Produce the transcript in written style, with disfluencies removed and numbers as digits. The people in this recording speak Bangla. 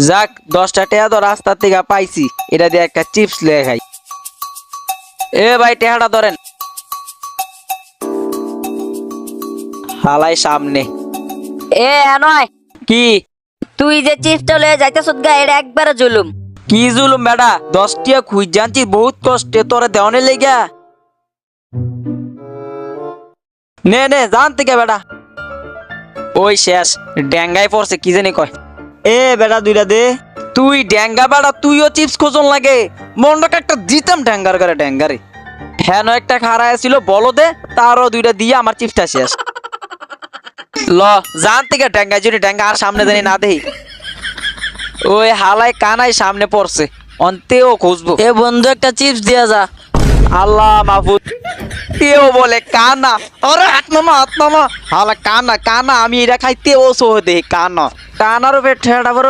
যাক 10টা টাকা তো রাস্তা থেকে পাইছি, এটা দিয়ে একটা চিপস লিয়ে খাই। এ ভাই টাকাটা ধরেন। হালাই সামনে। এ নয়, কি তুই যে চিপসটা লয়ে যাইতেছ গা, এটা একবারে জুলুম। কি জুলুম বেটা, 10 টাকা খুঁজ জানছি বহুত কষ্টে তোরে দেওয়ানে লেগা। নে নে জান থেকে বেটা। ওই শেষ ড্যাঙ্গায় পড়ছে কি জানি কয়। এ বেটা দুইটা দে। তুই ড্যাঙ্গা বেটা, তুইও চিপস খোঁজন লাগে, মন্ডকে একটা দিতাম ড্যাঙ্গার করে ড্যাঙ্গারে। হ্যাঁ একটা খাড়ায় ছিল বলো দে, তারও দুইটা দিয়ে আমার চিপসটা শেষ। ল জান থেকে ড্যাঙ্গায় যদি ড্যাঙ্গা আর সামনে জানি না দেই। ওই হালাই কানাই সামনে পড়ছে, অন্তেও খুঁজবো। এ বন্ধু একটা চিপস দিয়া যা। আল্লাহ মাহফুজ, তেও বলে কানা। আরে হাত মামা হালা কানা কানা, আমি এটা খাইতে ও সহ দে কানা কানার পেট ঠেড়া বড়